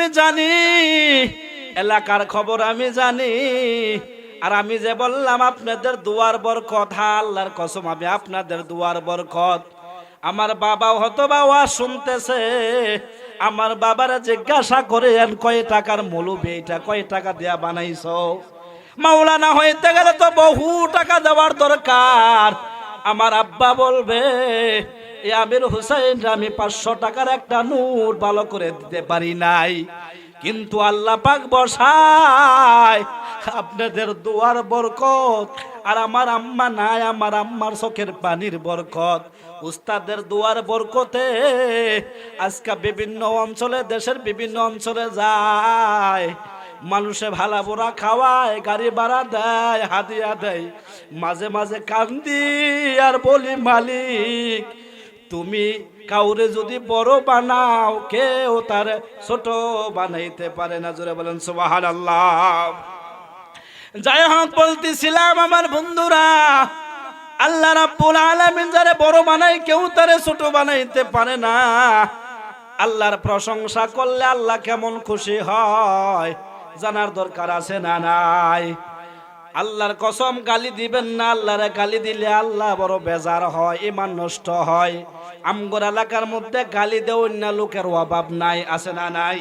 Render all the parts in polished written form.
আমি জানি, এলাকার খবর আমি জানি। আর আমি যে বললাম আপনাদের দুয়ার বরকত, আল্লাহর কসম আমি আপনাদের দুয়ার বরকত। আমার বাবাও হয়তো বা ওয়াজ শুনতেছে, আমার বাবারা জিজ্ঞাসা করেন কয় টাকার মৌলবি এটা, কয় টাকা দিয়া বানাইছো? মাওলানা হইতে গেলে তো বহু টাকা দেওয়ার দরকার। আমার আব্বা বলবে এ আমির হুসাইন আমি 500 টাকার একটা নোট ভালো করে দিতে পারি নাই, কিন্তু আল্লাহ পাক বসায় আপনাদের দুয়ার বরকত। আর আমার আম্মা নাই, আমার আম্মার চোখের পানির বরকত, উস্তাদের দুয়ার বরকতে আজকে বিভিন্ন অঞ্চলে, দেশের বিভিন্ন অঞ্চলে যায়, মানুষে ভালা বোরা খাওয়ায়, গাড়ি ভাড়া দেয়, হাদিয়া দেয়। মাঝে মাঝে কান্দি আর বলি মালিক তুমি কাউরে যদি বড় বানাও, কেউ তার ছোট বানাইতে পারে না। জোরে বলেন সুবহানাল্লাহ। যাই হোক, বলতেছিলাম আমার বন্ধুরা, আল্লাহ রাব্বুল আলামিন যারে বড় বানায় কেউ তারে ছোট বানাইতে পারে না। আল্লাহর প্রশংসা করলে আল্লাহ কেমন খুশি হয় জানার দরকার আছে না নাই? আল্লাহর কসম গালি দিবেন না, আল্লাহরে গালি দিলে আল্লাহ বড় বেজার হয়, ঈমান নষ্ট হয়। আমগর এলাকার মধ্যে গালি দেওয়ার না লোকের অভাব নাই, আছে না নাই?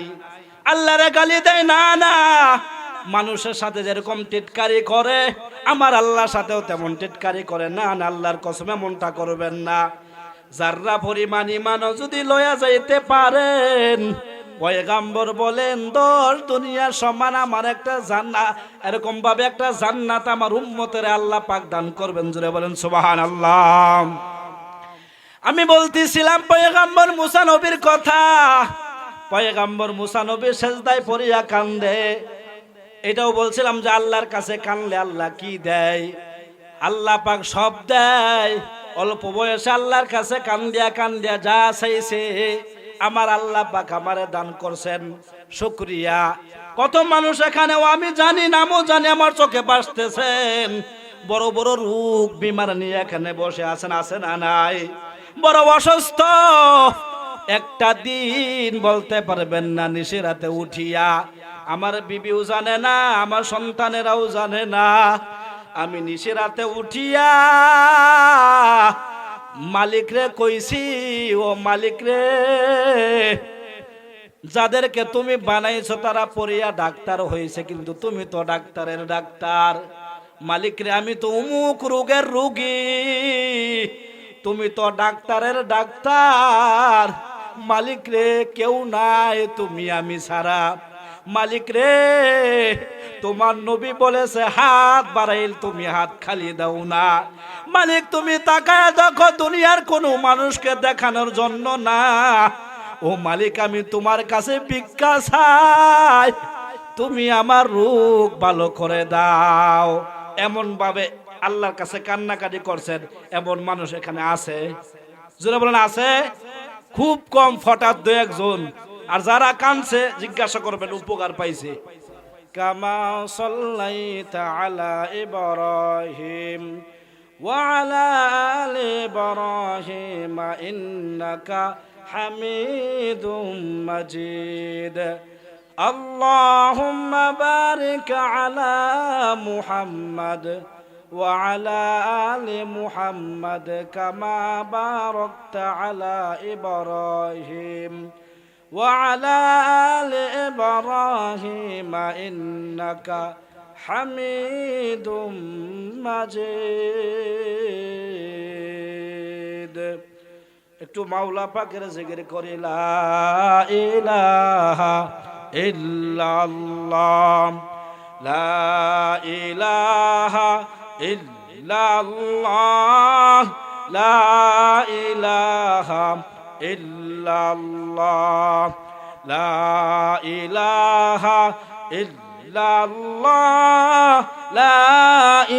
আল্লাহরে গালি দেয় না, না মানুষের সাথে যেরকম টিটকারি করে আমার আল্লাহর সাথেও তেমন টিটকারি করে না। আল্লাহর কসম এমনটা করবেন না। যাররা পরিমাণ ঈমানও যদি লয়া যাইতে পারেন, পয়গাম্বর বলেন 10 দুনিয়ার সমান আমার একটা জান্নাত, এরকম ভাবে একটা জান্নাত আমার উম্মতের আল্লাহ পাক দান করবেন। জোরে বলেন সুবহানাল্লাহ। আমি বলতেছিলাম পয়গাম্বর মুসা নবীর কথা। পয়গাম্বর মুসা নবী সেজদায় পড়িয়া কান্দে। এটাও বলছিলাম যে আল্লাহর কাছে কানলে আল্লাহ কি দেয়? আল্লাহ পাক সব দেয়। অল্প বয়সে আল্লাহর কাছে কান্দিয়া কান্দিয়া যা চাইছে আমার আল্লাহ পাক আমারে দান করছেন, শুকরিয়া। কত মানুষ এখানেও আমি জানি, নামও জানি, আমার চোখে বাসতেছেন, বড় বড় রোগ বিমার নিয়ে এখানে বসে আছেন, আছে না নাই? বড় অসুস্থ, একটা দিন বলতে পারবেন না নিশিরাতে উঠিয়া আমার বিবিও জানে না, আমার সন্তানেরাও জানে না, আমি নিশিরাতে উঠিয়া মালিক রে কইছি, ও মালিক রে, যাদেরকে তুমি বানাইছো তারা পড়িয়া ডাক্তার হয়েছে, কিন্তু তুমি তো ডাক্তারের ডাক্তার। মালিক রে আমি তো অমুক রোগের রোগী, তুমি তো ডাক্তারের ডাক্তার। মালিক রে কেউ নাই তুমি আমি ছাড়া। মালিক রে তোমার নবী বলেছে হাত বাড়াইল তুমি হাত খালি দাও না। মালিক তুমি তাকায় দেখো, দুনিয়ার কোনো মানুষকে দেখানোর জন্য না। ও মালিক আমি তোমার কাছে ভিক্ষা চাই, তুমি আমার রোগ ভালো করে দাও। এমন ভাবে আল্লাহর কাছে কান্নাকাটি করছেন এমন মানুষ এখানে আছে? জোরে বলেন আছে? খুব কম, ফটাৎ 2-1 জন। আর যারা কানছে জিজ্ঞাসা করবেন উপকার পাইছে। কামা সাল্লাইতা আলা ইব্রাহিম ওয়া আলা আলি ইব্রাহিম ইন্নাকা হামিদুম মাজিদ। আল্লাহুম্মা বারিক আলা মুহাম্মাদ ওয়া আলা আলি মুহাম্মাদ কামা বারাকতা আলা ইব্রাহিম وعلى آل إبراهيم إنك حميد مجيد। একটু মাওলা পাকের জিকির করি, লা ইলাহা ইল্লাল্লাহ, লা ইলাহা ইল্লাল্লাহ, লা ইলাহা ইল্লাল্লাহ, লা ইলাহা ইল্লাল্লাহ, লা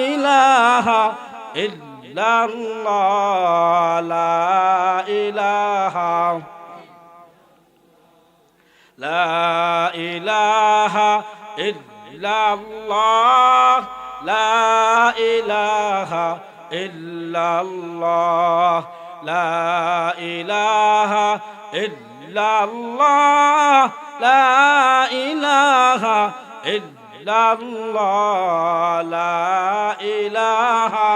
ইলাহা ইল্লাল্লাহ, লা ইলাহা, লা ইলাহা ইল্লাল্লাহ, লা ইলাহা ইল্লাল্লাহ, লা ইলাহা ইল্লাল্লাহ, ইল্লাল্লাহ লা ইলাহা ইল্লাল্লাহ লা ইলাহা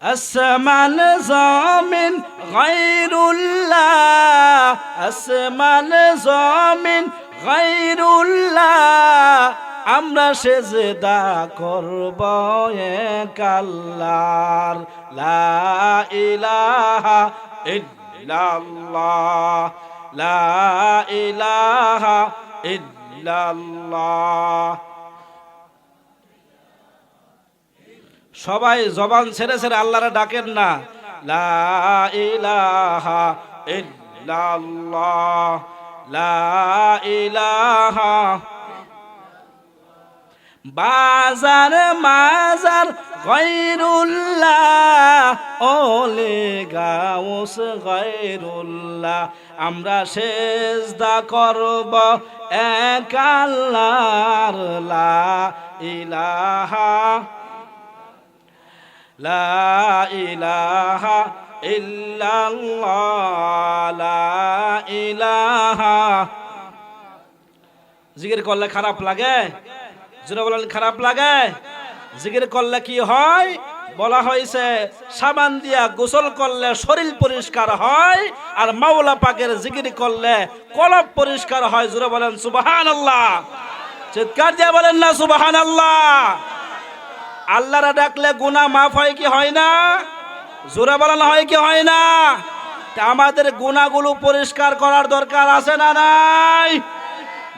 আসমান জমিন গায়রুল্লাহ আসমান জমিন গায়রুল্লাহ আমরা সেজদা করব এক আল্লাহর লা ইলাহা ইল্লাল্লাহ লা ইলাহা ইল্লাল্লাহ সবাই জবান ছেড়ে ছেড়ে আল্লাহরে ডাকেন না লা ইলাহা ইল্লাল্লাহ লা ইলাহা বাজার মাজার গায়রুল্লাহ ওলে গাউস গায়রুল্লাহ আমরা সেজদা করব এক আল্লাহর লা ইলাহা লা ইলাহা ইল্লাল্লাহ লা ইলাহা জিকির করলে খারাপ লাগে জোরে বলেন খারাপ লাগে জিকির করলে কি হয় বলা হয়েছে সাবান দিয়া গোসল করলে শরীর পরিষ্কার হয় আর মাওলা পাকের জিকির করলে কলব পরিষ্কার হয় জোরে বলেন সুবহানাল্লাহ চিৎকার দিয়ে বলেন না সুবহানাল্লাহ আল্লাহরা ডাকলে গুনাহ মাফ হয় কি হয় না জোরে বলেন হয় কি হয় না তা আমাদের গুনাহগুলো পরিষ্কার করার দরকার আছে না নাই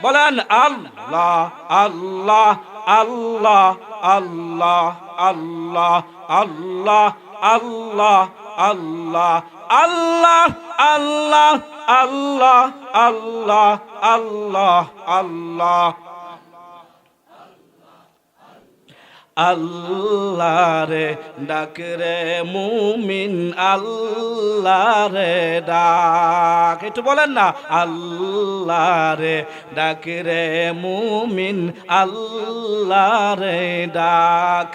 বলেন আল্লাহ আল্লাহ আল্লাহ আল্লাহ আল্লাহ আল্লাহ আল্লাহ আল্লাহ আল্লাহ আল্লাহ আল্লাহ আল্লাহ আল্লাহ আল্লাহ আল্লাহ রে ডাক রে মুমিন আল্লাহ রে ডাক একটু বলেন না আল্লাহ রে ডাক রে মুমিন আল্লাহ রে ডাক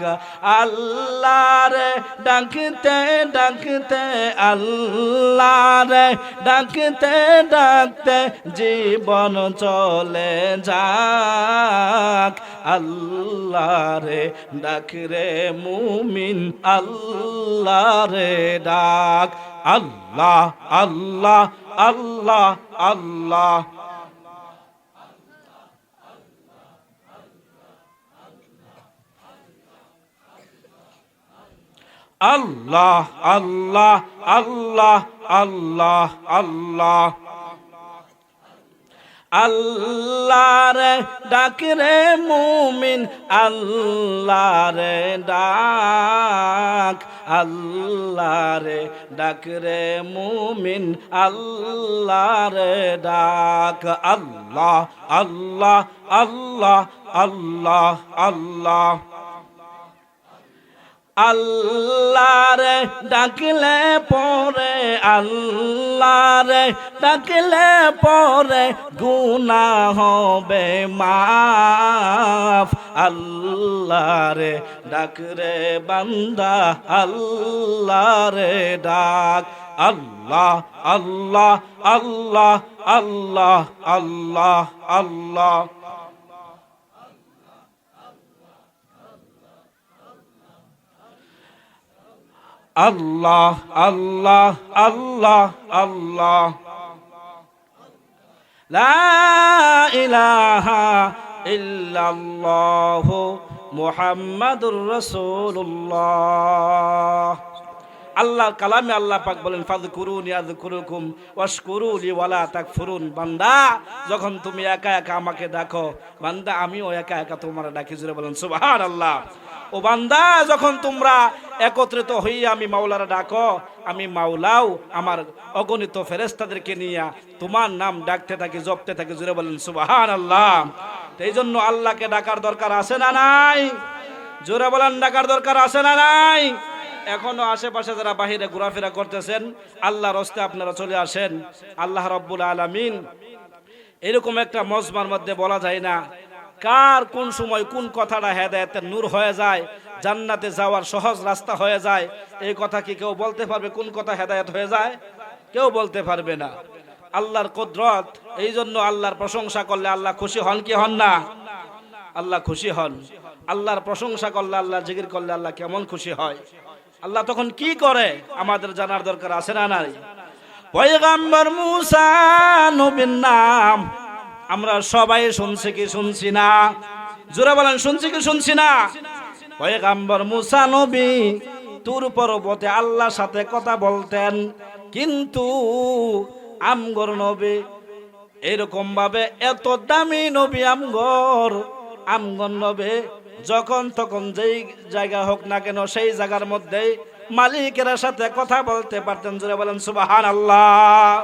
আল্লাহ রে ডাকতে ডাকতে আল্লাহ রে ডাকতে ডাকতে জীবন চলে যাক আল্লাহ রে ডাক রে মুমিন আল্লাহ রে ডাক আল্লাহ আল্লাহ আল্লাহ আল্লাহ আল্লাহ আল্লাহ আল্লাহ আল্লাহ আল্লাহ আল্লাহ রে ডাক রে মুমিন আল্লাহ রে ডাক আল্লাহ রে ডাক রে মুমিন আল্লাহ রে ডাক আল্লাহ আল্লাহ আল্লাহ আল্লাহ আল্লাহ আল্লাহ রে ডাকলে পরে আল্লাহ রে ডাকলে পরে গুনাহ হবে মাফ আল্লাহ রে ডাক রে বান্দা আল্লাহ রে ডাক আল্লাহ আল্লাহ আল্লাহ আল্লাহ আল্লাহ আল্লাহ আল্লাহ আল্লাহ আল্লাহ আল্লাহ লা ইলাহা ইল্লাল্লাহ মুহাম্মাদুর রাসূলুল্লাহ আল্লাহর কালামে আল্লাহ পাক বলেন ফাযকুরুনি আযকুরুকুম ওয়াশকুরুলি ওয়ালা তাকফুরুন বান্দা যখন তুমি একা একা আমাকে ডাকো বান্দা আমিও একা একা তোমারে ডাকি জোরে বলেন সুবহানাল্লাহ ও বান্দা যখন তোমরা একত্রিত হইয়া আমি মাওলারে ডাকো আমি মাওলাও আমার অগণিত ফেরেশতাদেরকে নিয়ে তোমার নাম ডাকতে থাকি জপতে থাকি জোরে বলেন সুবহানাল্লাহ এই জন্য আল্লাহকে ডাকার দরকার আছে না নাই জোরে বলেন ডাকার দরকার আছে না নাই এখনো আশেপাশে যারা বাহিরে ঘোরাফেরা করতেছেন আল্লাহর হস্তে আপনারা চলে আসেন আল্লাহ রাব্বুল আলামিন এরকম একটা মজমার মধ্যে বলা যায় না কার কোন সময় কোন কথাটা হেদায়েতের নূর হয়ে যায় জান্নাতে যাওয়ার সহজ রাস্তা হয়ে যায়, এই কথা কি কেউ বলতে পারবে? কোন কথা হেদায়েত হয়ে যায়? কেউ বলতে পারবে না। আল্লাহর কুদরত। এই জন্য আল্লাহর প্রশংসা করলে আল্লাহ খুশি হন কি হন না? আল্লাহ খুশি হন। আল্লাহর প্রশংসা করলে, আল্লাহ জিকির করলে আল্লাহ কেমন খুশি হয়, আল্লাহ তখন কি করে আমাদের জানার দরকার আছে না নাই? পয়গম্বর মুসা নবীর নাম আমরা সবাই শুনছি কি শুনছি না? জোরে বলেন, শুনছি কি শুনছি না? পয়গম্বর মুসা নবী তুর পর্বতে আল্লাহর সাথে কথা বলতেন, কিন্তু আমগর নবী এরকম ভাবে এত দামি নবী আমগর নবী যখন তখন যেই জায়গা হোক না কেন সেই জায়গার মধ্যে মালিকের সাথে কথা বলতে পারতেন। জোরে বলেন সুবহানাল্লাহ।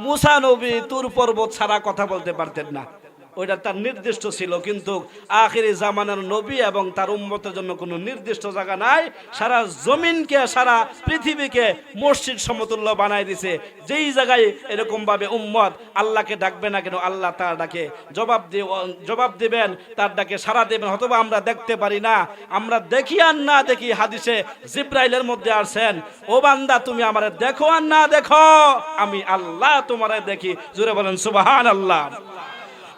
মুসা নবী তুর পর্বত ছাড়া কথা বলতে পারতেন না, ওইটা তার নির্দিষ্ট ছিল। কিন্তু আখিরি জামানার নবী এবং তার উম্মতের জন্য কোনো নির্দিষ্ট জায়গা নাই। সারা জমিনকে, সারা পৃথিবীকে মসজিদ সমতুল্য বানায় দিছে। যেই জায়গায় এরকম ভাবে উম্মত আল্লাহকে ডাকবে না কেন, আল্লাহ তার ডাকে জবাব দিবেন, তার ডাকে সারা দেবেন। হয়তোবা আমরা দেখতে পারি না, আমরা দেখি আর না দেখি। হাদিসে জিব্রাইলের মধ্যে আসেন, ও বান্দা তুমি আমারে দেখো আর না দেখো, আমি আল্লাহ তোমারে দেখি। জোরে বলেন সুবহানাল্লাহ।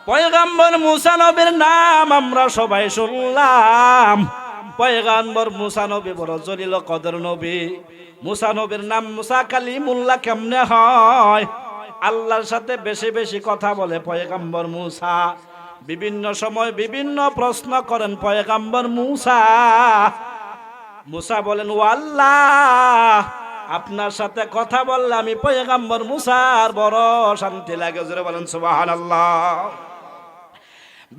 পয়গম্বর মুসা নবীর নাম আমরা সবাই শুনলাম। পয়গম্বর মুসা নবী বড় জলিল কদর নবী। মুসা নবীর নাম মুসা কালিমুল্লাহ কেমনে হয়? আল্লাহর সাথে বেশি বেশি কথা বলে পয়গম্বর মুসা। বিভিন্ন সময় বিভিন্ন প্রশ্ন করেন পয়গম্বর মুসা। মুসা বলেন, ও আল্লাহ, আপনার সাথে কথা বললে আমি পয়গম্বর মুসার বড় শান্তি লাগে। জোরে বলেন সুবহানাল্লাহ।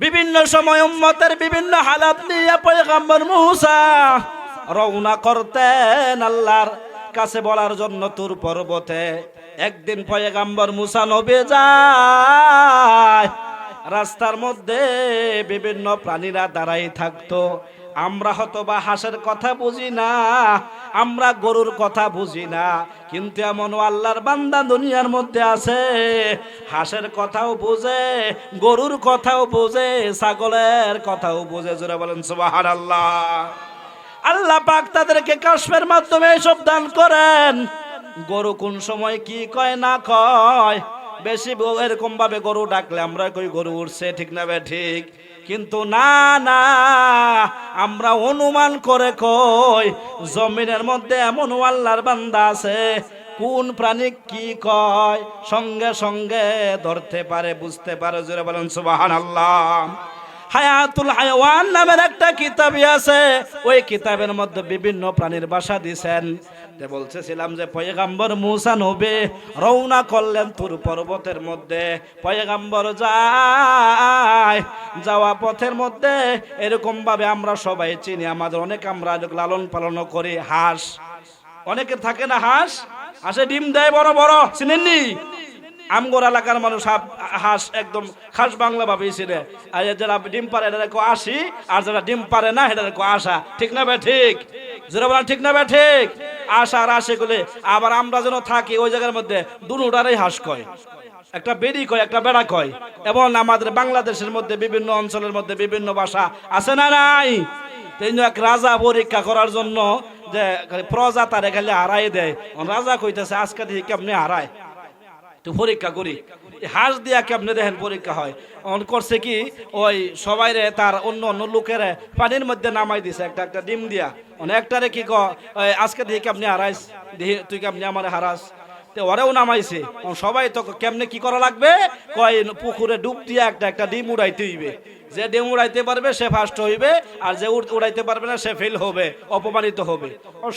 বিভিন্ন সময় উম্মতের বিভিন্ন হালাত নিয়ে পয়গম্বর মুসা রওনা করতেন আল্লাহর কাছে বলার জন্য তুর পর্বতে। একদিন পয়গম্বর মুসা নবী যায়, রাস্তার মধ্যে বিভিন্ন প্রাণীরা দাঁড়াই থাকতো। আমরা হয়তোবা হাঁসের কথা বুঝি না, আমরা গরুর কথা বুঝি না, কিন্তু এমন আল্লাহর বান্দা দুনিয়ার মধ্যে আছে, হাঁসের কথাও বুঝে, গরুর কথাও বুঝে, ছাগলের কথাও বুঝে। জোরে বলেন সুবহানাল্লাহ। আল্লাহ পাক তাদেরকে কাশফের মাধ্যমে এসব দান করেন। গরু কোন সময় কি কয় না কয়, বেশি এরকম ভাবে গরু ডাকলে আমরা কই গরু উঠছে, ঠিক না বে ঠিক? কিন্তু না না, আমরা অনুমান করে কই জমিনের মধ্যে এমন আল্লাহর বান্দা আছে, কোন প্রাণী কি কয় সঙ্গে সঙ্গে ধরতে পারে, বুঝতে পারে। জোরে বলেন সুবহানাল্লাহ। হায়াতুল হায়াওয়ান নামের একটা কিতাবই আছে, ওই কিতাবের মধ্যে বিভিন্ন প্রাণীর ভাষা দিয়েছেন। বলতেছিলাম যে পয়গম্বর মুসা নবী রওনা করলেন তুর পর্বতের মধ্যে। পয়গম্বর যায়, যাওয়া পথের মধ্যে এরকম ভাবে আমরা সবাই চিনি, আমাদের অনেক আমরা লালন পালন করি হাঁস। অনেকের থাকে না হাঁস, হাঁসে ডিম দেয় বড় বড়, চিনেননি? আমগর এলাকার মানুষ হাঁস একদম খাস বাংলা ভাবেই চিনে। আর যারা ডিম পারে এটাকে আসি, আর যারা ডিম পারে না এটাকে আসা, ঠিক না ভাই ঠিক? যারা বলেন ঠিক না ভাই ঠিক? আশা আর আসে গুলে। আবার আমরা যেন থাকি ওই জায়গার মধ্যে দুটারই হাঁস কয়, একটা বেড়ি কয়, একটা বেড়া কয়। এবং আমাদের বাংলাদেশের মধ্যে বিভিন্ন অঞ্চলের মধ্যে বিভিন্ন ভাষা আছে না নাই? এক রাজা পরীক্ষা করার জন্য যে প্রজা তারে খালি হারাই দেয়, রাজা কইতেছে আজকে দেখি কেমনি হারায়, তো পরীক্ষা করি। হাঁস দিয়া কেমনে দেখেন পরীক্ষা হয়। করছে কি, ওই সবাই রে তার অন্য অন্য লোকের পানির মধ্যে নামাই দিছে একটা একটা ডিম দিয়া। একটারে কি আজকে দেখি কেমনি হারাইস, দেখি তুই কেমনি আমার হারাস। ওরেও নামাইছে। সবাই তো কেমনে কি করা লাগবে, কয় পুকুরে ডুব দিয়া একটা একটা ডিম উড়াইতে হইবে। যে ডিম উড়াইতে পারবে সে ফার্স্ট হইবে, আর যে উড়াইতে পারবে না সে ফেল হবে, অপমানিত হবে।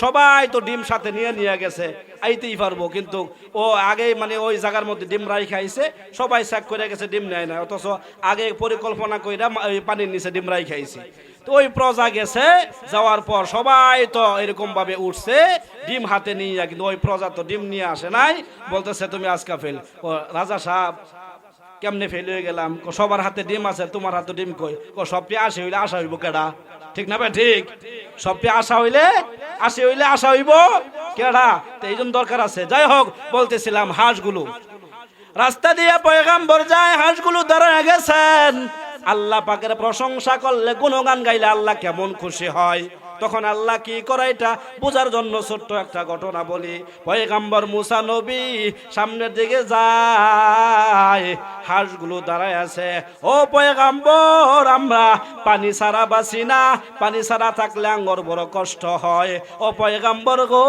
সবাই তো ডিম সাথে নিয়ে গেছে, আইতেই পারবো। কিন্তু ও আগে মানে ওই জায়গার মধ্যে ডিম রাই খাইছে, সবাই চেক করে গেছে ডিম নেয় না, অথচ আগে পরিকল্পনা কইরা পানির নিচে ডিম রাই খাইছে। তো ওই প্রজা গেছে, যাওয়ার পর সবাই তো এরকম ভাবে উঠছে ডিম হাতে নিয়ে, কিন্তু ওই প্রজা তো ডিম নিয়ে আসে নাই। বলতেছে তুমি আজকা ফেল। ও রাজা সাহেব কেমনে ফেল হয়ে গেলাম? সবার হাতে ডিম আছে, তোমার হাতে ডিম কই? সবটি আসে হইলে আশা হইব কেডা, ঠিক না ভাই ঠিক? সবটি আশা হইলে আশা হইব কেডা? তো এই জন্য দরকার আছে। যাই হোক, বলতেছিলাম হাঁসগুলো রাস্তা দিয়ে পয়গম্বর যায়, হাঁসগুলো দাঁড়ায় গেছেন। আল্লাহ পাকের প্রশংসা করলে, গুণগান গাইলে আল্লাহ কেমন খুশি হয়। তখন আল্লাহ কি করে এটা বোঝার জন্য ছোট্ট একটা ঘটনা বলি। পয়গম্বর মুসা নবী সামনের দিকে যায়, হাঁসগুলো দাঁড়ায় আছে। ও পয়গম্বর, আমরা পানি ছাড়া বাঁচি না, পানি ছাড়া থাকলে আঙ্গর বড় কষ্ট হয়। ও পয়গম্বর গো,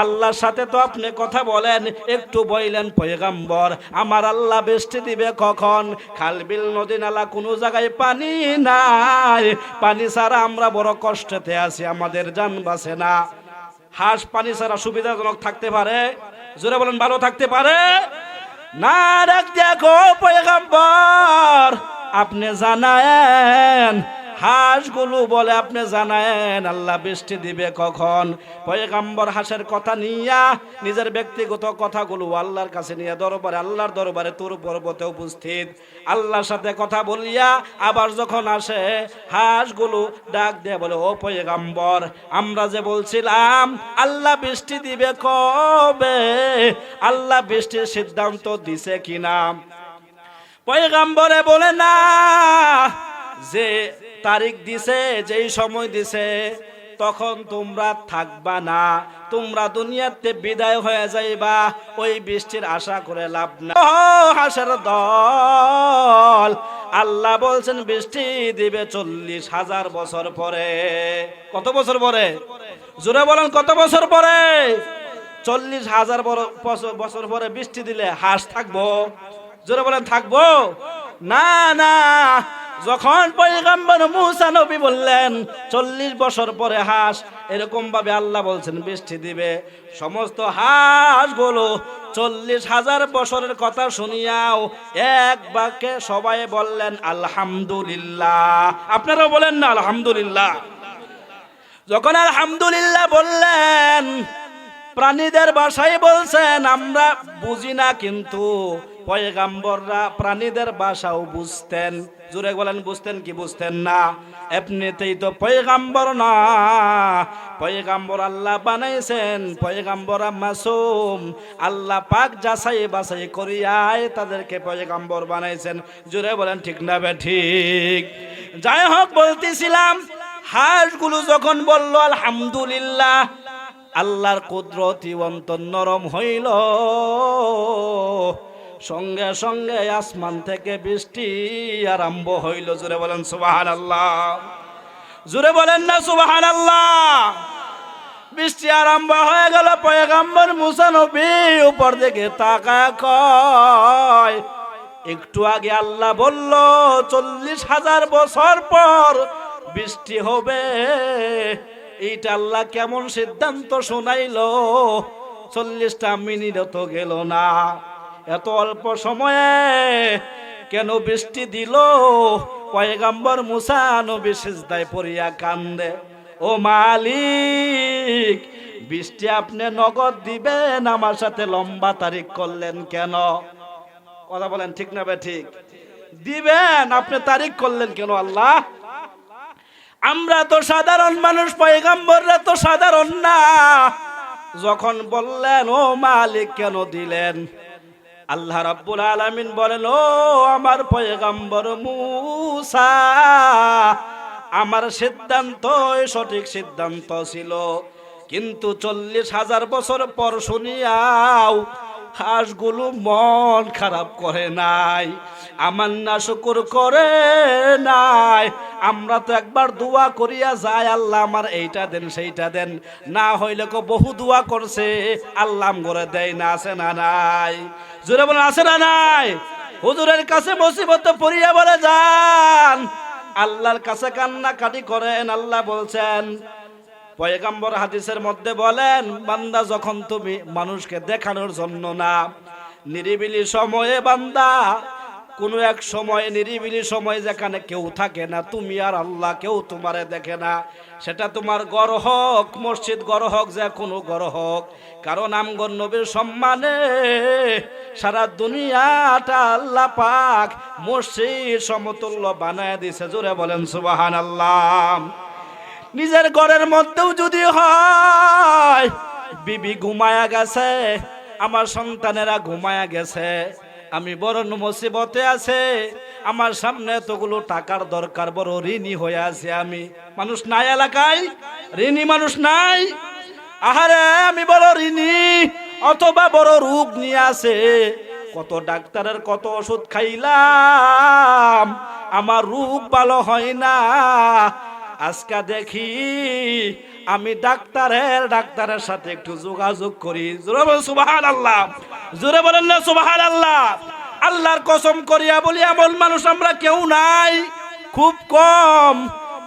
আল্লাহর সাথে তো আপনি কথা বলেন, একটু বইলেন পয়গম্বর, আমার আল্লাহ বৃষ্টি দিবে কখন? খাল বিল নদী নালা কোনো জায়গায় পানি নাই, পানি ছাড়া আমরা বড় কষ্টতে আছি, আমাদের জান বাঁচে না। হাঁস পানি ছাড়া সুবিধাজনক থাকতে পারে? জোরে বলেন, ভালো থাকতে পারে না? ডাক দেখো পয়গম্বর, আপনি জানায়েন। হাঁসগুলো বলে, আপনি জানায়েন আল্লাহ বৃষ্টি দিবে কখন? পয়গম্বর হাঁসের কথা নিয়া নিজের ব্যক্তিগত কথাগুলো আল্লাহর কাছে নিয়ে দরবারে, আল্লাহর দরবারে তুর পর্বতে উপস্থিত, আল্লাহর সাথে কথা বলিয়া আবার যখন আসে, হাঁসগুলো ডাক দিয়ে বলে, ও পয়গম্বর, আমরা যে বলছিলাম আল্লাহ বৃষ্টি দিবে কবে, আল্লাহ বৃষ্টির সিদ্ধান্ত দিছে কিনা? পয়গম্বরে বলে, না, যে তারিখ দিছে, যেই সময় দিছে, তখন তোমরা থাকবা না, তোমরা দুনিয়াতে বিদায় হয়ে যাইবা, ওই বৃষ্টির আশা করে লাভ না। ও হাঁসের দল, আল্লাহ বলছেন বৃষ্টি দিবে 40,000 বছর পরে। কত বছর পরে? জোরে বলেন, কত বছর পরে? 40,000 বছর পরে বৃষ্টি দিলে হাঁস থাকবো? জোরে বলেন, থাকবো না? না, যখন পয়গম্বর মুসা নবী বললেন 40 বছর পরে হাঁস, এরকম ভাবে আল্লাহ বলছেন বৃষ্টি দিবে, সমস্ত হাঁসগুলো 40,000 বছরের কথা শুনিয়াও এক বাক্যে সবাই বললেন আলহামদুলিল্লাহ। আপনারা বলেন না আলহামদুলিল্লাহ? যখন আলহামদুলিল্লাহ বললেন, প্রাণীদের ভাষায় বলছেন, আমরা বুঝি না, কিন্তু পয়গম্বররা প্রাণীদের ভাষাও বুঝতেন। জোরে বলেন, বুঝতেন কি বুঝতেন না? এমনিতেই তো পয়গম্বর না, পয়গম্বর আল্লাহ বানাইছেন, পয়গম্বর মাসুম, আল্লাহ পাক যাচাই বাছাই করিয়ায় তাদেরকে পয়গম্বর বানাইছেন। জোরে বলেন, ঠিক না বে ঠিক? যাই হোক, বলতেছিলাম, হাঁসগুলো যখন বলল আলহামদুলিল্লাহ, আল্লাহর কুদরতি অন্তর নরম হইল, সঙ্গে সঙ্গে আসমান থেকে বৃষ্টি আরম্ভ হইল। জোরে বলেন সুবহানাল্লাহ। জোরে বলেন না সুবহানাল্লাহ? বৃষ্টি আরম্ভ হয়ে গেল। পয়গম্বর মুসা নবী উপর দিকে তাকায় কয়, একটু আগে আল্লাহ বলল 40,000 বছর পর বৃষ্টি হবে, এইটা আল্লাহ কেমন সিদ্ধান্ত শোনাইলো? 40টা মিনিটও তো গেল না, এত অল্প সময়ে কেন বৃষ্টি দিল? পয়গম্বর মুসা নবী সিজদায় পড়িয়া কান্দে, ও মালিক, বৃষ্টি আপনি নগদ দিবেন, আমার সাথে লম্বা তারিখ করলেন কেন? কথা বলেন, ঠিক না বে ঠিক? দিবেন, আপনি তারিখ করলেন কেন আল্লাহ? আমরা তো সাধারণ মানুষ, পয়গম্বররা তো সাধারণ না। যখন বললেন, ও মালিক কেন দিলেন? আল্লাহ রাব্বুল আলামিন বলেন, ও আমার পয়গম্বর মুসা, আমার সিদ্ধান্ত সঠিক সিদ্ধান্ত ছিল, কিন্তু 40,000 বছর পর শুনিয়াও হাঁসগুলো মন খারাপ করে নাই, আমার না শুকর করে নাই। আমরা তো একবার দোয়া করিয়া যাই, আল্লাহ আমার এইটা দেন সেইটা দেন, না হইলে কো বহু দোয়া করছে, আল্লাহ করে দেয় না। আছে না নাই? জোরে বলেন, আছে না নাই? হুজুরের কাছে মুসিবতে পড়িয়া বলে যান, আল্লাহর কাছে কান্নাকাটি করেন। আল্লাহ বলছেন, পয়গম্বর হাদিসের মধ্যে বলেন, বান্দা যখন তুমি মানুষকে দেখানোর জন্য না, নিরিবিলি সময়ে বান্দা, কোনো এক সময় নিরিবিলি সময় যেখানে কেউ থাকে না, তুমি আর আল্লাহ, কেউ তোমারে দেখে না, সেটা তোমার ঘর হোক, মসজিদ ঘর হোক, যে কোনো ঘর হোক, কারণ আমগর নবীর সম্মানে সারা দুনিয়াটা আল্লাহ পাক মসজিদ সমতুল্য বানায় দিছে। জোরে বলেন সুবহানাল্লাহ। নিজের ঘরের মধ্যেও যদি হয়, বিবি ঘুমায়া গেছে, আমার সন্তানেরা ঘুমায়া গেছে, আমি বড় মুসিবতে আছে, আমার সামনে এতগুলো টাকার দরকার, বড় ঋণী হয়ে আছি আমি। মানুষ নাই এলাকায়, ঋণী মানুষ নাই। আহারে আমি বড় ঋণী, অথবা বড় রোগ নিয়ে আছে, কত ডাক্তারের কত ওষুধ খাইলাম, আমার রোগ ভালো হয় না। আজকে দেখি আমি ডাক্তারের সাথে একটু যোগাযোগ করি। জোরে বলেন সুবহানাল্লাহ, জোরে বলেন না সুবহানাল্লাহ। আল্লাহর কসম করিয়া বলি এমন মানুষ আমরা কেউ নাই, খুব কম।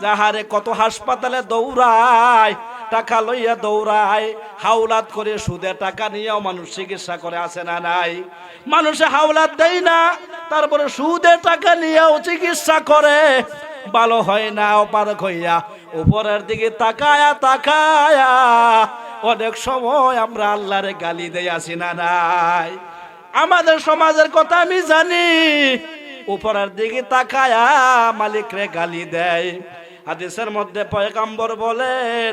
যাহারে কত হাসপাতালে দৌড়ায়, টাকা লইয়া দৌড়ায়, হাওলাত করে সুদে টাকা নিয়েও মানুষ চিকিৎসা করে, আছে না নাই? মানুষে হাওলাত দেয় না, তারপরে সুদে টাকা নিয়েও চিকিৎসা করে, ভালো হয় না। অপারক হইয়া উপরের দিকে তাকায়া তাকায়া অনেক সময় আমরা আল্লাহরে গালি দেই, আছি না নাই? আমাদের সমাজের কথা আমি জানি, উপরের দিকে তাকায়া মালিকরে গালি দেয়। হাদিসের মধ্যে পয়গম্বর বলেন,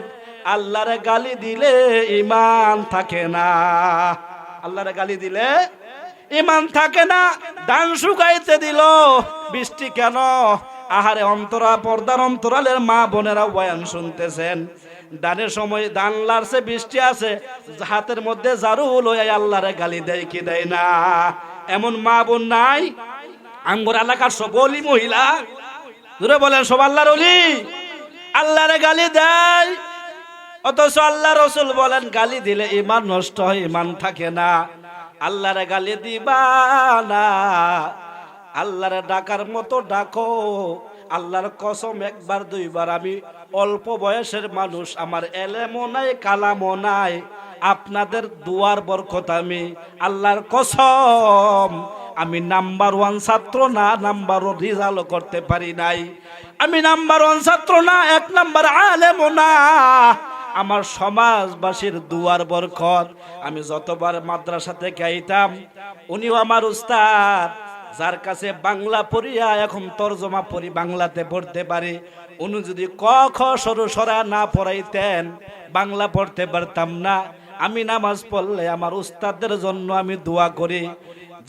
আল্লাহরে গালি দিলে ঈমান থাকে না। আল্লাহরে গালি দিলে ঈমান থাকে না। ধান শুকাইতে দিল, বৃষ্টি কেন? আহারে অন্তরা পর্দার অন্তরালের মা বোনেরা বয়ান শুনতেছেন, দানের সময় দান লারছে, বৃষ্টি আছে, হাতের মধ্যে ঝাড়ু লইয়া আল্লাহরে গালি দেয় কি দেয় না? এমন মা বোন নাই? আঙ্গুর এলাকার সব ওলি মহিলা, জোরে বলেন সব আল্লাহর ওলি, আল্লাহরে গালি দেয়। অথচ আল্লাহ রসুল বলেন গালি দিলে ঈমান নষ্ট হয়, ঈমান থাকে না। আল্লাহরে গালি দিবা না, আল্লাহরে ডাকার মতো ডাকো। আল্লাহর কসম একবার দুইবার, আমি অল্প বয়সের মানুষ, আমার এলেমও নাই কালামও নাই, আপনাদের দুয়ার বরকত আমি আল্লাহর কসম আমি নাম্বার 1 ছাত্র না, নাম্বার 1 রেজাল্ট করতে পারি নাই। আমি নাম্বার 1 ছাত্র না, 1 নাম্বার আলেমও না, আমার সমাজবাসীর দুয়ার বরকত। আমি যতবার মাদ্রাসা থেকে আইতাম, উনিও আমার উস্তাদ, যার কাছে বাংলা পড়িয়া এখন তরজমা পড়ি, বাংলাতে পড়তে পারি। উনি যদি ক খ সরু সরা না পড়াইতেন, বাংলা পড়তে পারতাম না। আমি নামাজ পড়লে আমার উস্তাদের জন্য আমি দোয়া করি।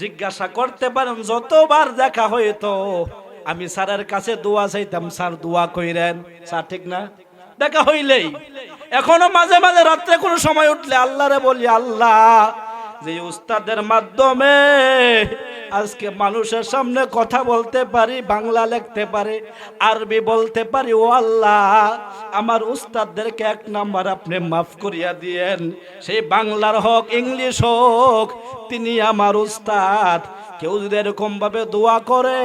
জিজ্ঞাসা করতে পারেন, যতবার দেখা হইতো আমি স্যারের কাছে দোয়া চাইতাম, স্যার দোয়া কইরেন। স্যার ঠিক না? দেখা হইলেই এখনো মাঝে মাঝে রাত্রে কোনো সময় উঠলে আল্লাহরে বলি, আল্লাহ যে উস্তাদের মাধ্যমে আজকে মানুষের সামনে কথা বলতে পারি, বাংলা লিখতে পারি, আরবি বলতে পারি, ও আল্লাহ আমার উস্তাদদেরকে 1 নাম্বার আপনি মাফ করিয়া দিয়েন। সেই বাংলার হোক ইংলিশ হোক, তিনি আমার উস্তাদ। কেউ যদি এরকম ভাবে দোয়া করে,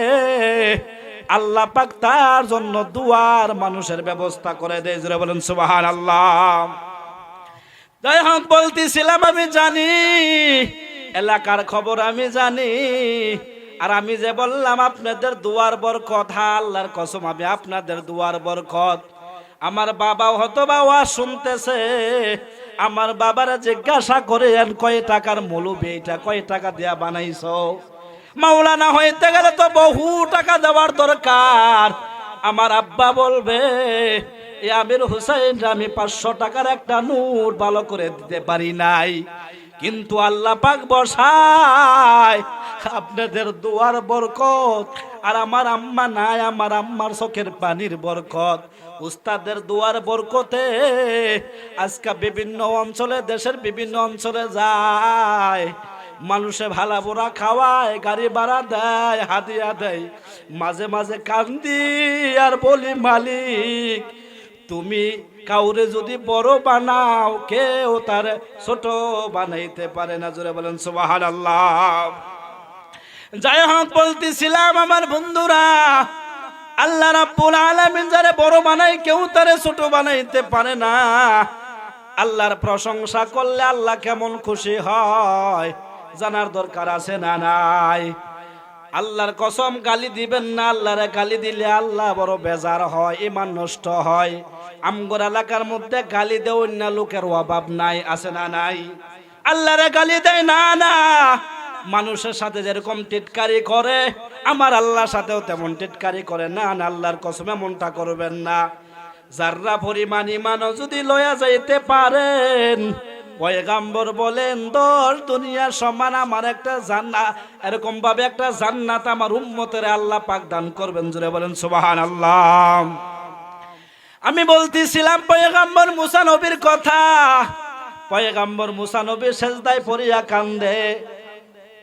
আল্লাহ পাক তার জন্য দুয়ার মানুষের ব্যবস্থা করে দেয়। জোরে বলেন সুবহানাল্লাহ। যাই হোক, বলতেছিলাম আমি জানি, এলাকার খবর আমি জানি, আর আমি যে বললাম আপনাদের দুয়ার বরকত, আল্লাহর কসম আমি আপনাদের দুয়ার বরকত। আমার বাবাও হয়তো বা ওয়াজ শুনতেছে, আমার বাবারা জিজ্ঞাসা করেন কয় টাকার মৌলবি, এটা কয় টাকা দিয়া বানাইছো? মাওলানা হইতে গেলে তো বহু টাকা দেওয়ার দরকার। আমার আব্বা বলবে, এ আমির হুসাইন, আমি 500 টাকার একটা নোট ভালো করে দিতে পারি নাই, কিন্তু আল্লাহ পাক বসায় আপনাদের দুয়ার বরকত। আর আমার আম্মা নাই, আমার আম্মার চোখের পানির বরকত, উস্তাদের দুয়ার বরকতে আজকে বিভিন্ন অঞ্চলে, দেশের বিভিন্ন অঞ্চলে যায়, মানুষে ভালা বোরা খাওয়ায়, গাড়ি ভাড়া দেয়, হাদিয়া দেয়। মাঝে মাঝে কান্দি আর বলি, মালিক তুমি কাউরে যদি বড় বানাও, কেউ তার ছোট বানাইতে পারে না। জোরে বলেন সুবহানাল্লাহ। যাই হোক, বলতেছিলাম আমার বন্ধুরা, আল্লাহ রাব্বুল আলামিন যারে বড় বানায়, কেউ তারে ছোট বানাইতে পারে না। আল্লাহর প্রশংসা করলে আল্লাহ কেমন খুশি হয় জানার দরকার আছে না নাই? আল্লাহর কসম গালি দিবেন না, আল্লাহরে গালি দিলে আল্লাহ বড় বেজার হয়, ঈমান নষ্ট হয়। আমগর এলাকার মধ্যে গালি দেয় অন্য লোকের অভাব নাই, আছে না নাই? আল্লাহরে গালি দেয় না, না মানুষের সাথে যেরকম টিটকারি করে, আমার আল্লাহর সাথেও তেমন টিটকারি করে না। আল্লাহর কসম এমনটা করবেন না। যাররা পরিমাণ ঈমান যদি লয়া যাইতে পারেন, পয়গাম্বর বলেন 10 দুনিয়ার সমান আমার একটা জান্নাত, এরকম ভাবে একটা জান্নাত আমার উম্মতের আল্লাহ পাক দান করবেন। জোরে বলেন সুবহানাল্লাহ। আমি বলতেছিলাম পয়গাম্বর মুসা নবীর কথা। পয়গাম্বর মুসা নবী সেজদায় পড়িয়া কান্দে।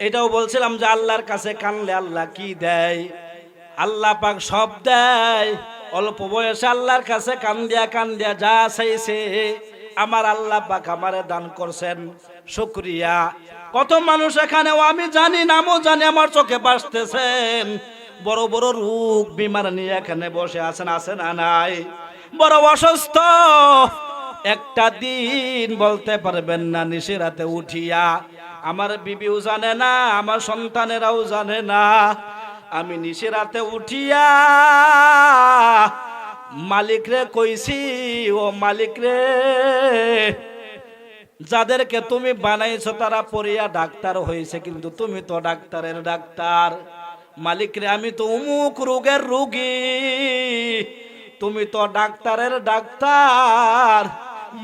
এটাও বলছিলাম যে আল্লাহর কাছে কানলে আল্লাহ কি দেয়? আল্লাহ পাক সব দেয়। অল্প বয়সে আল্লাহর কাছে কান্দিয়া যা চাইছে আমার আল্লাহ পাক আমারে দান করছেন, শুকরিয়া। কত মানুষ এখানেও আমি জানি, নামও জানি, আমার চোখে ভাসতেছেন, বড় বড় রোগ বিমার নিয়ে এখানে বসে আছেন, আছে না নাই? বড় অসুস্থ, একটা দিন বলতে পারবেন না নিশি রাতে উঠিয়া আমার বিবিও জানে না, আমার সন্তানেরাও জানে না, আমি নিশি রাতে উঠিয়া মালিক রে কইছি, ও মালিক রে, যাদেরকে তুমি বানাইছো তারা পড়িয়া ডাক্তার হয়েছে, কিন্তু তুমি তো ডাক্তারের ডাক্তার। মালিক রে, আমি তো অমুক রোগের রোগী, তুমি তো ডাক্তারের ডাক্তার।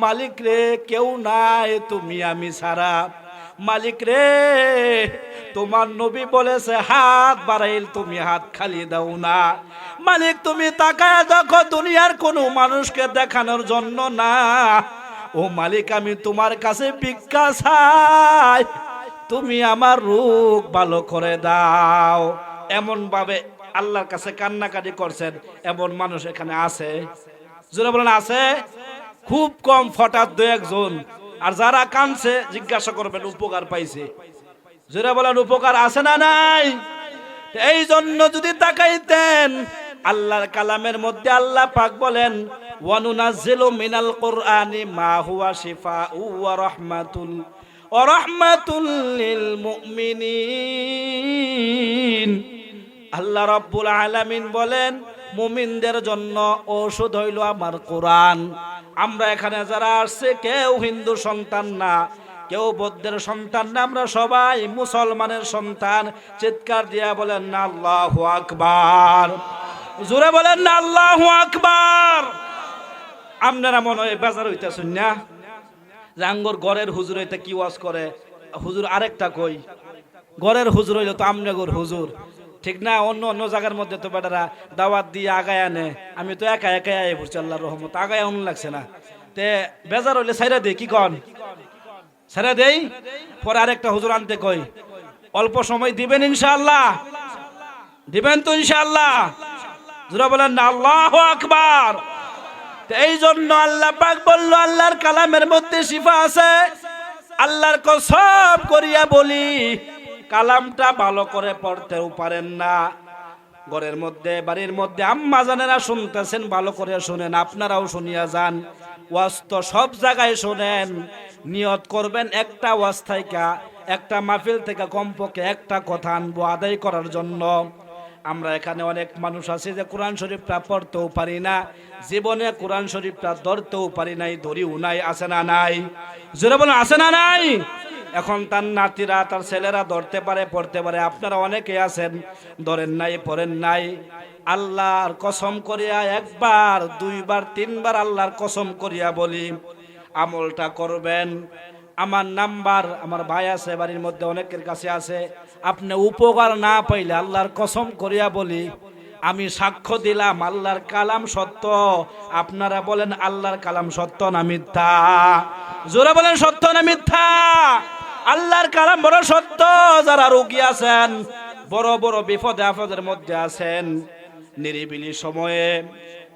মালিক রে, কেউ নাই তুমি আমি ছাড়া। মালিক রে, তোমার নবী বলেছে হাত বাড়াইল তুমি হাত খালি দাও না। মালিক, তুমি তাকায় দেখো, দুনিয়ার কোনো মানুষকে দেখানোর জন্য না। ও মালিক, আমি তোমার কাছে ভিক্ষা চাই, তুমি আমার রোগ ভালো করে দাও। এমন ভাবে আল্লাহর কাছে কান্নাকাটি করছেন এমন মানুষ এখানে আছে? জোরে বলেন আছে? খুব কম, হঠাৎ 2-1 জন। আর যারা কানছে জিজ্ঞাসা করবেন উপকার পাইছে। জোরে বলেন উপকার আছে না নাই? এই জন্য যদি তাকাইতেন আল্লাহর কালামের মধ্যে আল্লাহ পাক বলেন ওয়ানুনাজ্জিলু মিনাল কুরআনি মা হুয়া শিফাউ ওয়া রাহমাতুল লিল মুমিনিন। আল্লাহ রাব্বুল আলামিন বলেন মুমিনদের জন্য ঔষধ হইল আমার কোরআন। আমরা এখানে যারা আসছে কেউ হিন্দু সন্তান না, কেউ বৌদ্ধের সন্তান না, আমরা সবাই মুসলমানের সন্তান। চিৎকার দিয়া বলেন না আল্লাহু আকবার, জোরে বলেন না আল্লাহু আকবার। আপনারা মনে হয় বেজার হইতেছেন না যে আঙ্গর ঘরের হুজুর হইতে কি ওয়াজ করে? হুজুর আরেকটা কই, ঘরের হুজুর হইলো তো আমনগর হুজুর, ঠিক না? অন্য অন্য জায়গার মধ্যে তো বেটারা দাওয়াত দিয়ে আগায় আনে, আমি তো একা আয় পড়ছি, আল্লাহর রহমত আগায় আনুন লাগছে না। তে বেজার হইলে ছাইরা দেই, কি কন? ছাইরা দেই, পরে আরেকটা হুজুর আনতে কই। অল্প সময় দিবেন ইনশাআল্লাহ? দিবেন তো ইনশাআল্লাহ? জোরে বলেন না আল্লাহু আকবার। এই জন্য আল্লাহ পাক বলল আল্লাহর কালামের মধ্যে শিফা আছে। আল্লাহর কসম করিয়া বলি, কালামটা ভালো করে পড়তেও পারেন না। ঘরের মধ্যে বাড়ির মধ্যে আম্মা জানেরা শুনতেছেন, ভালো করে শুনেন, আপনারাও শুনিয়া যান। ওয়াজ তো সব জায়গায় শোনেন, নিয়ত করবেন একটা ওয়াজ থেকে, একটা মাহফিল থেকে কমপক্ষে একটা কথা আনবো আদায় করার জন্য। আমরা এখানে অনেক মানুষ আছে যে কোরআন শরীফটা পড়তেও পারি না, জীবনে কোরআন শরীফটা ধরতেও পারি নাই, ধরিও নাই, আছে না নাই? জোরে বলেন আছে না নাই? এখন তার নাতিরা তার ছেলেরা ধরতে পারে, পড়তে পারে, আপনারা অনেকে আছেন ধরেন নাই, পড়েন নাই। আল্লাহর কসম করিয়া একবার, দুইবার, তিনবার আল্লাহর কসম করিয়া বলি আমলটা করবেন। আমার নাম্বার আমার ভাই আছে বাড়ির মধ্যে, অনেকের কাছে আছে। আপনি উপকার না পাইলে আল্লাহর কসম করিয়া বলি, আমি সাক্ষ্য দিলাম আল্লাহর কালাম সত্য। আপনারা বলেন আল্লাহর কালাম সত্য না মিথ্যা? জোরে বলেন সত্য না মিথ্যা? আল্লাহর কালাম বড় সত্য। যারা রোগী আছেন, বড় বড় বিপদে আপদের মধ্যে আছেন, নিরিবিলি সময়ে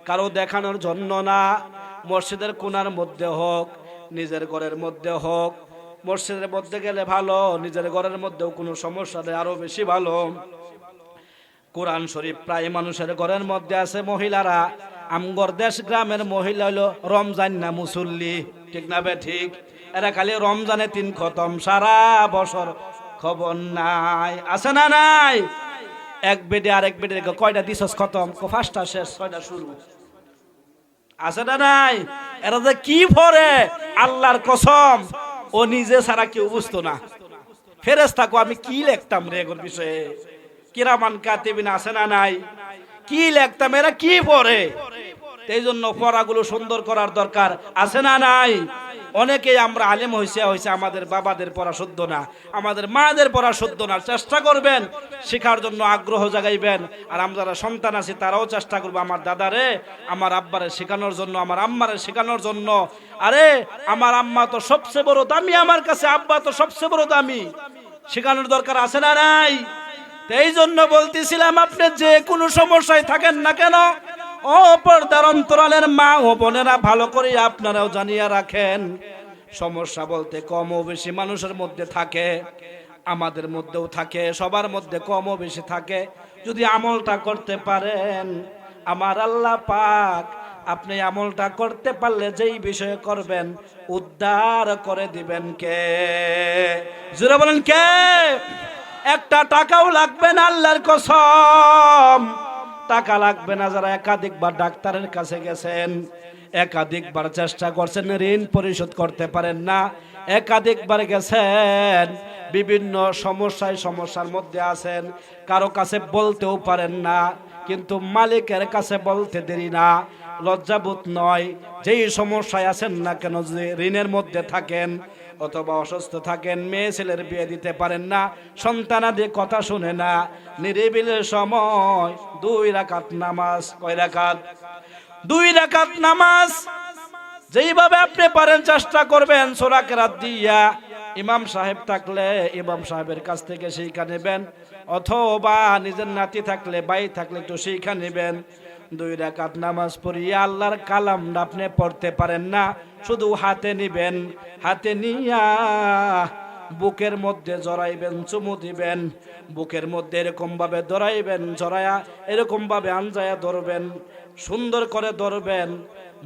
কারো দেখানোর জন্য না, মসজিদের কোণার মধ্যে হোক, নিজের ঘরের মধ্যে হোক, মসজিদের মধ্যে গেলে ভালো, নিজের ঘরের মধ্যেও কোনো সমস্যা নেই, আরো বেশি ভালো। কোরআন শরীফ প্রায় মানুষের ঘরের মধ্যে আছে। মহিলারা, আমগর দেশ গ্রামের মহিলা হলো রমজান না মুসল্লি, ঠিক না বে ঠিক? এরা খালি রমজানে 3 খতম, সারা বছর খবর নাই, আছে না নাই? এক বেডে আরেক বেডে কয়টা দিছস খতম? 5টা শেষ, 6টা শুরু, আছে না নাই? এরা যে কি পড়ে আল্লাহর কসম, ও নিজে ছাড়া কেউ বুঝতো না। ফেরেশতা কো আমি কি লিখতাম রে এর বিষয়ে? কিরামান কাতিবিন আছে না নাই? কি লিখতাম, এরা কি পড়ে? এই জন্য পড়াগুলো সুন্দর করার দরকার, আছে না নাই? অনেকেই আমরা আলেম হয়েছে আমাদের বাবাদের পড়া শুদ্ধ না, আমাদের মাদের পড়া শুদ্ধ না। চেষ্টা করবেন শেখার জন্য, আগ্রহ জাগাইবেন। আর আমরা যারা সন্তান আছি তারাও চেষ্টা করবো আমার দাদারে, আমার আব্বারে শেখানোর জন্য, আমার আম্মারে শেখানোর জন্য। আরে আমার আম্মা তো সবচেয়ে বড় দামি আমার কাছে, আব্বা তো সবচেয়ে বড় দামি, শেখানোর দরকার আছে না নাই? এই জন্য বলতেছিলাম, আপনি যে কোনো সমস্যায় থাকেন না কেন, ও পর্দার অন্তরালের মা ও বোনেরা, ভালো করে আপনারাও জানিয়ে রাখেন, সমস্যা বলতে কম ও বেশি মানুষের মধ্যে থাকে, আমাদের মধ্যেও থাকে, সবার মধ্যে কম ও বেশি থাকে। যদি আমলটা করতে পারেন, আমার আল্লাহ পাক আপনি আমলটা করতে পারলে যেই বিষয়ে করবেন উদ্ধার করে দিবেন। কে? জোরে বলেন কে? একটা টাকাও লাগবে না, আল্লাহর কসম টাকা লাগবে না। যারা একাধিকবার ডাক্তারের কাছে গেছেন, একাধিকবার চেষ্টা করছেন, ঋণ পরিশোধ করতে পারেন না, একাধিকবার গেছেন, বিভিন্ন সমস্যার মধ্যে আছেন, কারো কাছে বলতেও পারেন না, কিন্তু মালিকের কাছে বলতে দেরি না, লজ্জাবোধ নয়। যেই সমস্যায় আছেন না কেন, যে ঋণের মধ্যে থাকেন অথবা অসুস্থ থাকেন, মেয়ে ছেলের বিয়ে দিতে পারেন না, সন্তানাদি কথা শুনে না, নিরিবিলের সময় 2 রাকাত নামাজ, কয় রাকাত? 2 রাকাত নামাজ যেইভাবে আপনি পারেন চেষ্টা করবেন সূরা কেরাত দিয়া। ইমাম সাহেব থাকলে ইমাম সাহেবের কাছ থেকে শিক্ষা নেবেন, অথবা নিজের নাতি থাকলে, ভাই থাকলে একটু শিক্ষা নেবেন। 2 রাকাত নামাজ পড়িয়া আল্লাহর কালামটা আপনি পড়তে পারেন না, শুধু হাতে নিবেন, হাতে নিয়া বুকের মধ্যে জড়াইবেন, চুমু দিবেন, বুকের মধ্যে এরকম ভাবে জড়াইবেন, জড়ায়া এরকম ভাবে আঞ্জায়া ধরবেন, সুন্দর করে ধরবেন,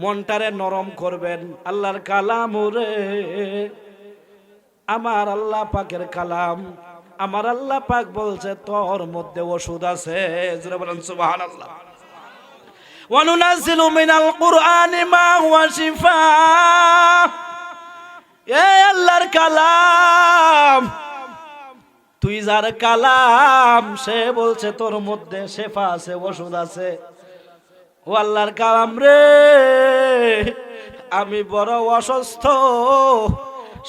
মনটারে নরম করবেন। আল্লাহর কালাম রে, আমার আল্লাহ পাকের কালাম, আমার আল্লাহ পাক বলছে তোর মধ্যে ওষুধ আছে। জোরে বলেন সুবহানাল্লাহ। ওয়ানুনাজ্জিলু মিনাল কুরআনি মা হুয়া শিফাআ। এ আল্লাহর কালাম, তুই যার কালাম, সে বলছে তোর মধ্যে শেফা আছে, ওষুধ আছে। ও আল্লাহর কালাম রে, আমি বড় অসুস্থ,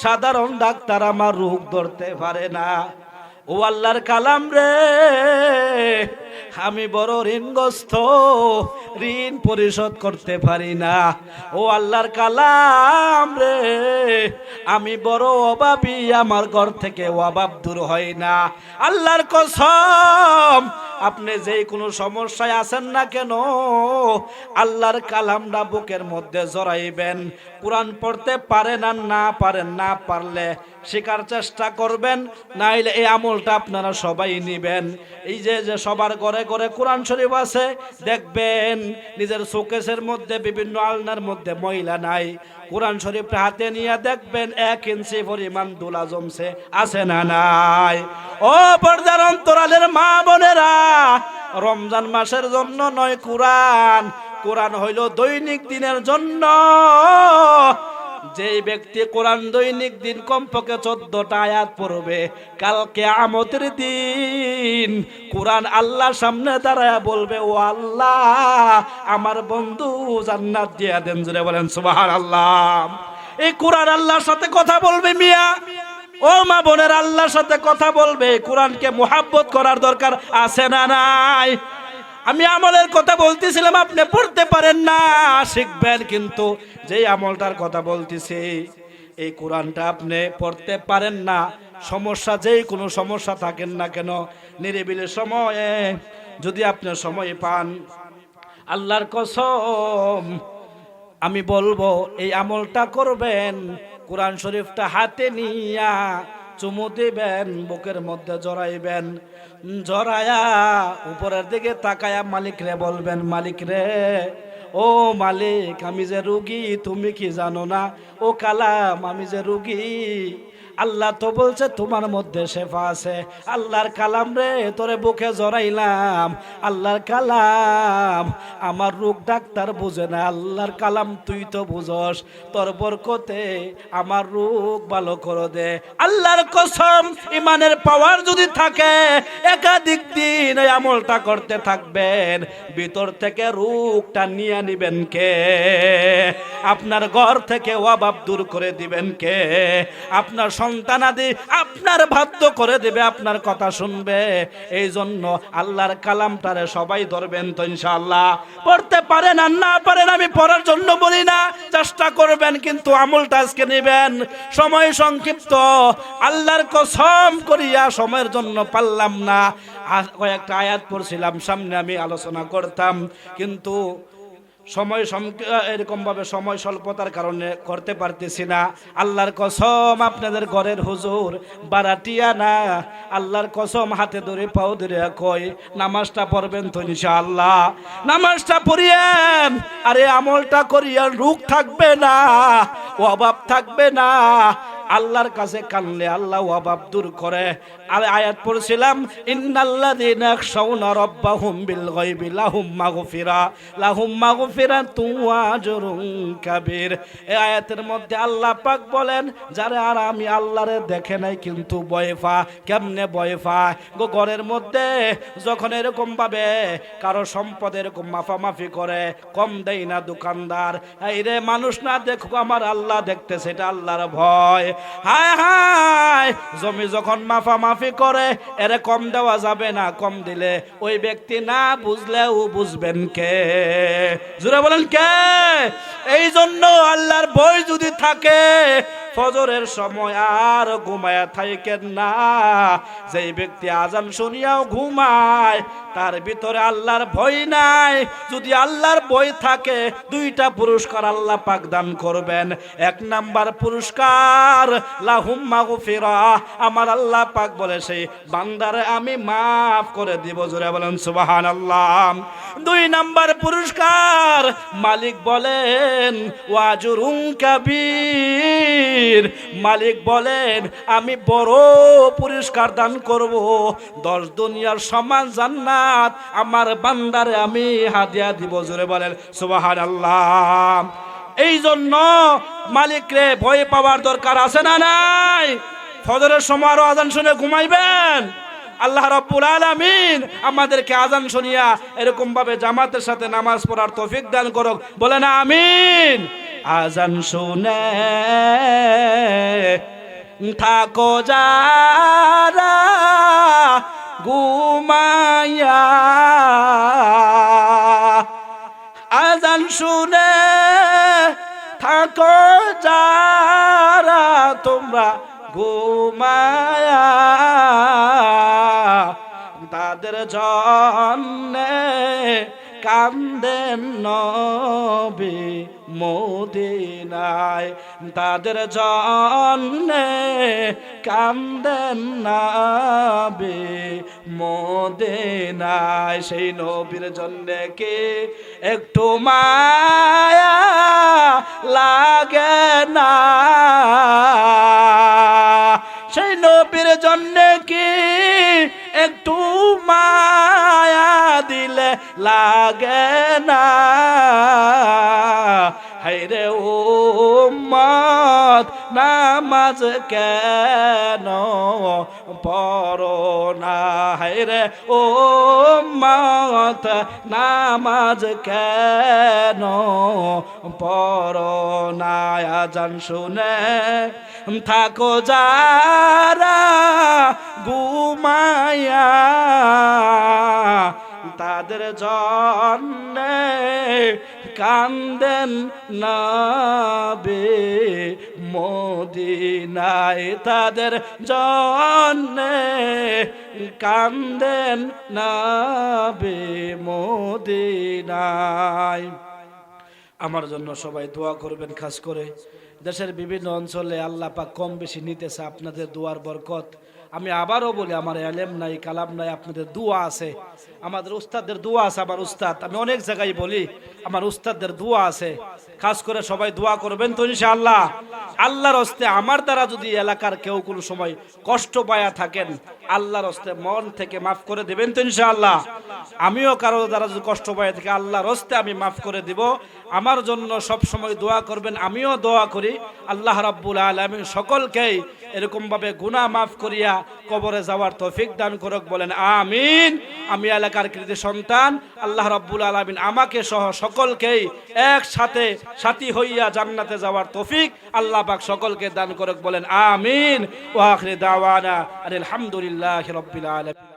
সাধারণ ডাক্তার আমার রোগ ধরতে পারে না। ও আল্লাহর কালাম রে, আমি বড় ঋণগ্রস্ত, ঋণ পরিশোধ করতে পারি না। ও আল্লাহর কালাম রে, আমি বড় অভাবী, আমার ঘর থেকে অভাব দূর হয় না। আল্লাহর কসম, আপনি যে কোনো সমস্যায় আছেন না কেন, আল্লাহর কালামটা বুকের মধ্যে জড়াইবেন। কোরআন পড়তে পারেন আর না পারেন, না পারলে শেখার চেষ্টা করবেন, নাইলে এই আমলটা আপনারা সবাই নিবেন। এই যে সবার ঘরে ঘরে কোরআন শরীফ আছে, দেখবেন নিজের শোকেসের মধ্যে, বিভিন্ন আলনার মধ্যে ময়লা নাই, কোরআন শরীফটা হাতে নিয়ে দেখবেন 1 ইঞ্চি পরিমাণ ধুলা জমছে, আছে না নাই? ও পর্দার অন্তরালের মা বোনেরা, রমজান মাসের জন্য নয় কোরআন, কোরআন হইল দৈনিক দিনের জন্য। যে ব্যক্তি কোরআন দৈনিক দিন কমপক্ষে 14টা আয়াত পড়বে, কাল কিয়ামতের দিন কোরআন আল্লাহর সামনে দাঁড়ায় বলবে, ও আল্লাহ, আমার বন্ধু জান্নাত দিয়ে দেন। জোরে বলেন সুবহানাল্লাহ। এই কোরআন আল্লাহর সাথে কথা বলবে মিয়া, ও মা বোনের, আল্লাহর সাথে কথা বলবে। কোরআনকে মুহাব্বত করার দরকার আছে না নাই? আমি আমলের কথা বলতেছিলাম, আপনি পড়তে পারেন না, শিখবেন, কিন্তু যেই আমলটার কথা বলতেছি, এই কোরআনটা আপনি পড়তে পারেন না, সমস্যা, যেই কোনো সমস্যা থাকেন না কেন, নিরিবিলি সময়ে যদি আপনি সময় পান, আল্লাহর কসম আমি বলবো এই আমলটা করবেন। কোরআন শরীফটা হাতে নিয়া চুমু দিবেন, বুকের মধ্যে জড়াইবেন, জড়ায়া উপরের দিকে তাকায়া মালিক রে বলবেন, মালিক রে, ও মালিক, আমি যে রুগী তুমি কি জানো না? ও কালাম, আমি যে রুগী, আল্লাহ তো বলছে তোমার মধ্যে শেফা আছে। আল্লাহর কালাম রে তোরে বুকে জড়াইলাম, আল্লাহর কালাম আমার রোগ ডাক্তার বুঝে না, আল্লাহর কালাম তুই তো বুঝস, তোর বরকতে আমার রোগ ভালো করে দে। আল্লাহর কসম, ইমানের পাওয়ার যদি থাকে একাধিক দিন এই আমলটা করতে থাকবেন, ভিতর থেকে রোগটা নিয়ে নিবেন কে? আপনার ঘর থেকে অভাব দূর করে দিবেন কে? আপনার সন্তানাদি আপনার বাধ্য করে দিবে, আপনার কথা শুনবে। এই জন্য আল্লাহর কালামটারে সবাই ধরবেন তো ইনশাআল্লাহ। পড়তে পারেন আর না পারেন আমি পড়ার জন্য বলি না, চেষ্টা করবেন, কিন্তু আমলটা আজকে নেবেন। সময় সংক্ষিপ্ত, আল্লাহর কসম করিয়া সময়ের জন্য পারলাম না। কয়েকটা আয়াত পড়ছিলাম, সামনে আমি আলোচনা করতাম, কিন্তু সময় এরকম ভাবে সময় স্বল্পতার কারণে করতে পারতেছি না। আল্লাহর কসম আপনাদের ঘরের হুজুর বারাটিয়া না, আল্লাহর কসম হাতে ধরে পাও ধরে কই নামাজটা পড়বেন তো ইনশাআল্লাহ। নামাজটা পড়িয়েন, আরে আমলটা করিয়া রোগ থাকবে না, অভাব থাকবে না। আল্লাহর কাছে কানলে আল্লাহ অভাব দূর করে। আর আয়াত পড়ছিলাম, ইন্নাল্লাযীনা ইয়াখশাউনা রাব্বাহুম বিল গায়বি লাহুম মাগফিরাতুন ওয়া আজরুন কাবীর। এই আয়াতের মধ্যে আল্লাহ পাক বলেন, যারা আর আমি আল্লাহরে দেখে নাই কিন্তু ভয় পায়। কেমনে ভয় পায়? ঘরের মধ্যে যখন এরকম ভাবে কারো সম্পদ এরকম মাফামাফি করে, কম দেয় না দোকানদার, এই রে মানুষ না দেখুক আমার আল্লাহ দেখতেছে, এটা আল্লাহর ভয়। হায় হায়, জমি যখন মাফামাফি করে এরে কম দেওয়া যাবে না, কম দিলে ওই ব্যক্তি না বুঝলেও বুঝবেন কে? জোরে বলেন কে? এই জন্য আল্লাহর ভয় যদি থাকে ফজরের সময় আর ঘুমায়া থাকেন না। যেই ব্যক্তি আজান শুনিয়াও ঘুমায় তার ভিতরে আল্লাহর ভয় নাই। যদি আল্লাহর ভয় থাকে দুইটা পুরস্কার আল্লাহ পাক দান করবেন। এক নাম্বার পুরস্কার লাহুম মাগফিরা, আমার আল্লাহ পাক বলে সেই বান্দারে আমি মাফ করে দিব। জোরে বলেন সুবহানাল্লাহ। দুই নাম্বার পুরস্কার মালিক বলেন ওয়াজরুন কাবীর, মালিক বলেন আমি বড় পুরস্কার দান করব, 10 দুনিয়ার সমান জান্নাত আমার বান্দারে আমি হাদিয়া দিব। জোরে বলেন সুবহানাল্লাহ। এই জন্য মালিক রে ভয় পাওয়ার দরকার আছে না নাই? ফজরের সময় আরো আজান শুনে ঘুমাইবেন? আল্লাহ রাব্বুল আলামিন আমাদেরকে আজান শুনিয়া এরকম ভাবে জামাতের সাথে নামাজ পড়ার তৌফিক দান করুক, বলেন আমিন। আজান শুনে থাকো যারা ঘুমাইয়া, আজান শুনে থাকো যারা তোমরা ঘুমায়া, তাদের জন্যে কান্দেন নবী মদিনায়, তাদের জন্যে কান্দেন নবী মদিনায়। সেই নবীর জন্যে কি একটু মায়া লাগে না? সেই নবীর জন্যে কি একটু মায়া দিলে লাগে না? হায়রে উম্মত নামাজ কেন পড়ো না? হায়রে উম্মত নামাজ কেন পড়ো না? আজান শুনে থাকো যারা ঘুমায়া, তাদের জন্যে কান্দেন নবী মদিনায়, তাদের জন্যে কান্দেন নবী মদিনায়। আমার জন্য সবাই দোয়া করবেন। খাস করে দেশের বিভিন্ন অঞ্চলে আল্লাহ পাক কম বেশি নিতেছে, আপনাদের দোয়ার বরকত। আমি আবারও বলি, আমার এলেম নাই কালাম নাই, আপনাদের দোয়া আছে, আমাদের উস্তাদদের দোয়া আছে। আমার উস্তাদ, আমি অনেক জায়গায় বলি আমার উস্তাদদের দোয়া আছে। খাস করে সবাই দোয়া করবেন তো ইনশাআল্লাহ। আল্লাহর হস্তে আমার দ্বারা যদি এলাকার কেউ কোনো সময় কষ্ট পায়া থাকেন, আল্লাহর হস্তে মন থেকে মাফ করে দেবেন তো ইনশাআল্লাহ? আমিও কারো দ্বারা যদি কষ্ট পায়া থাকি আল্লাহর হস্তে আমি মাফ করে দিব। আমার জন্য সব সময় দোয়া করবেন, আমিও দোয়া করি আল্লাহ রাব্বুল আলামিন সকলকেই এরকম ভাবে গুনাহ মাফ করিয়া কবরে যাওয়ার তৌফিক দান করুক, বলেন আমিন। আমি এলাকার কৃতি সন্তান, আল্লাহ রাব্বুল আলামিন আমাকে সহ সকলকেই একসাথে সাথী হইয়া জান্নাতে যাওয়ার তৌফিক আল্লাহ পাক সকলকে দান করুক, বলেন আমিন। ওয়া আখিরি দাওয়ানা আলহামদুলিল্লাহি রাব্বিল আলামিন।